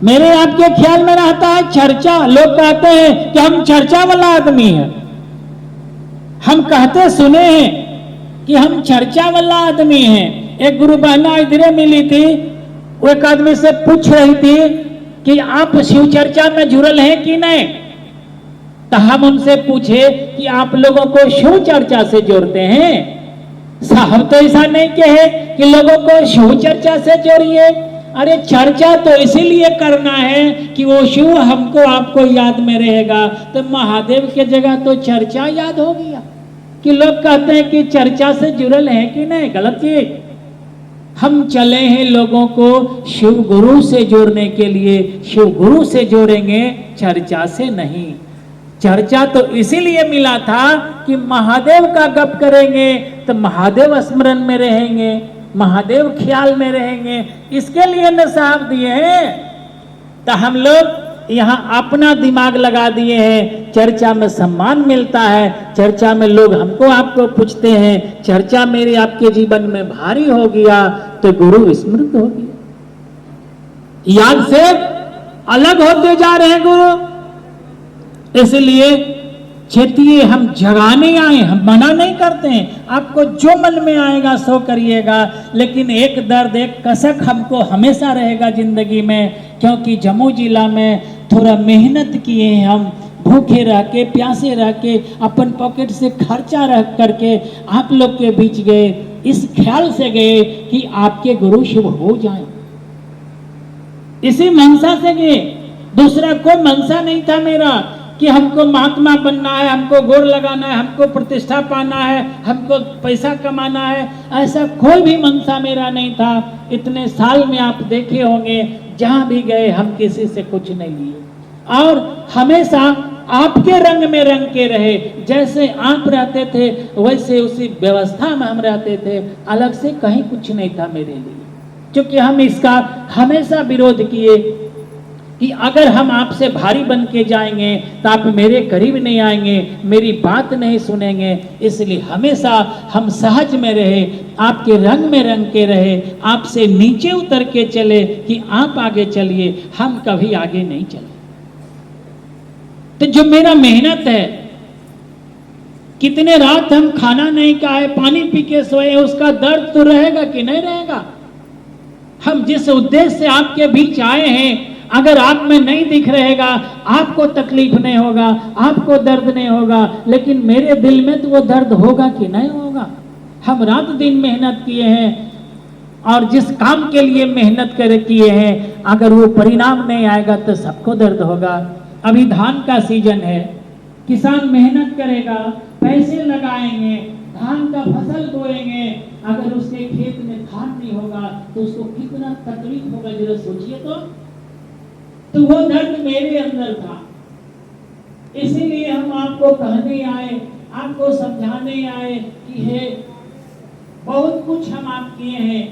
मेरे आपके ख्याल में रहता है चर्चा। लोग कहते हैं कि हम चर्चा वाला आदमी हैं, हम कहते सुने हैं कि हम चर्चा वाला आदमी हैं। एक गुरु बहना इधरे मिली थी, वो एक आदमी से पूछ रही थी कि आप शिव चर्चा में जुड़ल हैं कि नहीं। तो हम उनसे पूछे कि आप लोगों को शिव चर्चा से जोड़ते हैं? साहब तो ऐसा नहीं कहे कि लोगों को शिव चर्चा से जोड़िए। अरे चर्चा तो इसीलिए करना है कि वो शिव हमको आपको याद में रहेगा। तो महादेव के जगह तो चर्चा याद हो गया कि लोग कहते हैं कि चर्चा से जुड़ल है कि नहीं। गलत चीज। हम चले हैं लोगों को शिव गुरु से जोड़ने के लिए, शिव गुरु से जोड़ेंगे, चर्चा से नहीं। चर्चा तो इसीलिए मिला था कि महादेव का गप करेंगे तो महादेव स्मरण में रहेंगे, महादेव ख्याल में रहेंगे, इसके लिए न साहब दिए हैं। तो हम लोग यहाँ अपना दिमाग लगा दिए हैं। चर्चा में सम्मान मिलता है, चर्चा में लोग हमको आपको पूछते हैं, चर्चा मेरे आपके जीवन में भारी हो गया तो गुरु विस्मृत हो गया, याद से अलग होते जा रहे हैं गुरु। इसलिए चेतिए, हम जगाने आए, हम मना नहीं करते हैं। आपको जो मन में आएगा सो करिएगा, लेकिन एक दर्द, एक कसक हमको हमेशा रहेगा जिंदगी में, क्योंकि जम्मू जिला में थोड़ा मेहनत किए हैं हम, भूखे रह के, प्यासे रह के, अपन पॉकेट से खर्चा रख करके आप लोग के बीच गए, इस ख्याल से गए कि आपके गुरु शिव हो जाएं, इसी मनसा से गए। दूसरा कोई मनसा नहीं था मेरा कि हमको महात्मा बनना है, हमको गोर लगाना है, हमको प्रतिष्ठा पाना है, हमको पैसा कमाना है, ऐसा कोई भी मनसा मेरा नहीं था। इतने साल में आप देखे होंगे जहां भी गए हम किसी से कुछ नहीं लिए और हमेशा आपके रंग में रंग के रहे। जैसे आप रहते थे वैसे उसी व्यवस्था में हम रहते थे, अलग से कहीं कुछ नहीं था मेरे लिए। क्योंकि हम इसका हमेशा विरोध किए कि अगर हम आपसे भारी बन के जाएंगे तो आप मेरे करीब नहीं आएंगे, मेरी बात नहीं सुनेंगे। इसलिए हमेशा हम सहज में रहे, आपके रंग में रंग के रहे, आपसे नीचे उतर के चले कि आप आगे चलिए, हम कभी आगे नहीं चले। तो जो मेरा मेहनत है, कितने रात हम खाना नहीं खाए, पानी पी के सोए, उसका दर्द तो रहेगा कि नहीं रहेगा। हम जिस उद्देश्य से आपके बीच आए हैं, अगर आप में नहीं दिख रहेगा, आपको तकलीफ नहीं होगा, आपको दर्द नहीं होगा, लेकिन मेरे दिल में तो वो दर्द होगा कि नहीं होगा। हम रात दिन मेहनत किए हैं और जिस काम के लिए मेहनत कर किए हैं, अगर वो परिणाम नहीं आएगा तो सबको दर्द होगा। अभी धान का सीजन है, किसान मेहनत करेगा, पैसे लगाएंगे, धान का फसल बोएंगे, अगर उसके खेत में धान नहीं होगा तो उसको कितना तकलीफ होगा, जरा सोचिए तो वो दर्द मेरे अंदर था। इसीलिए हम आपको कहने आए, आपको समझाने आए कि हे बहुत कुछ हम आप किए हैं,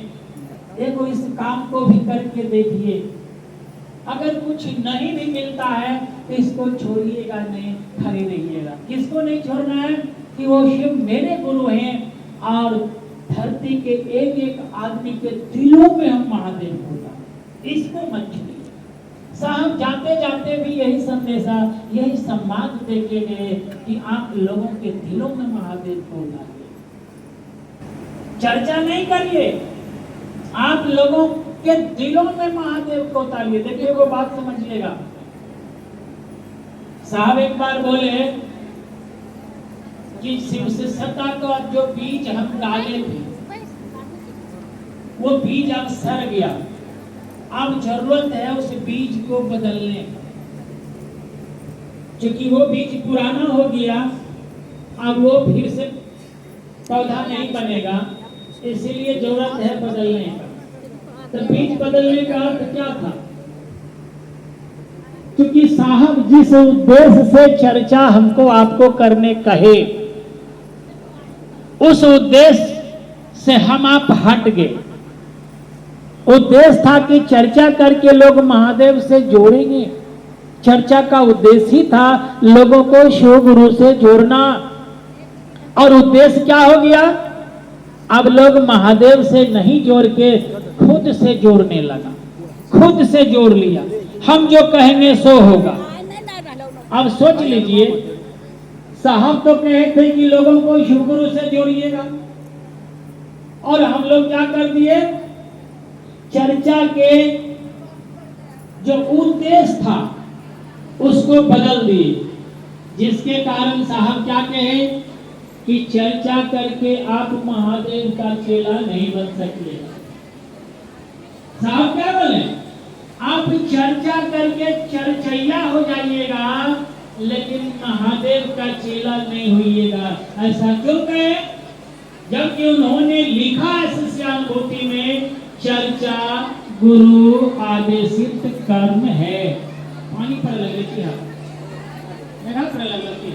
देखो इस काम को भी करके देखिए। अगर कुछ नहीं भी मिलता है तो इसको छोड़िएगा नहीं, खड़े रहिएगा। किसको नहीं छोड़ना है कि वो शिव मेरे गुरु हैं और धरती के एक एक आदमी के दिलों में हम महादेव होगा, इसको मत छोड़िए। साहब जाते जाते भी यही संदेशा, यही संवाद देके गए कि आप लोगों के दिलों में महादेव को लाइए। चर्चा नहीं करिए, आप लोगों के दिलों में महादेव को उतारिए। देखिए वो बात समझिएगा। साहब एक बार बोले कि शिव से सत्ता का जो बीज हम डाले थे, वो बीज अब सड़ गया, अब जरूरत है उस बीज को बदलने, क्योंकि वो बीज पुराना हो गया, अब वो फिर से पौधा नहीं बनेगा, इसीलिए जरूरत है बदलने का। तो बीज बदलने का अर्थ क्या था? क्योंकि साहब जिस उद्देश्य से चर्चा हमको आपको करने कहे, उस उद्देश्य से हम आप हट गए। उद्देश्य था कि चर्चा करके लोग महादेव से जोड़ेंगे। चर्चा का उद्देश्य ही था लोगों को शिव गुरु से जोड़ना, और उद्देश्य क्या हो गया? अब लोग महादेव से नहीं जोड़ के खुद से जोड़ने लगा, खुद से जोड़ लिया। हम जो कहेंगे सो होगा। अब सोच लीजिए, साहब तो कहे थे कि लोगों को शिव गुरु से जोड़िएगा, और हम लोग क्या कर दिए, चर्चा के जो उद्देश्य था उसको बदल दिए, जिसके कारण साहब क्या कहे कि चर्चा करके आप महादेव का चेला नहीं बन सकते। साहब क्या बोले, आप चर्चा करके चर्चैया हो जाइएगा लेकिन महादेव का चेला नहीं होइएगा। ऐसा क्यों कहे, जबकि उन्होंने लिखा है शिष्यानुभूति में, चर्चा गुरु आदेशित कर्म है। पानी पर लगे मेरा पर लगे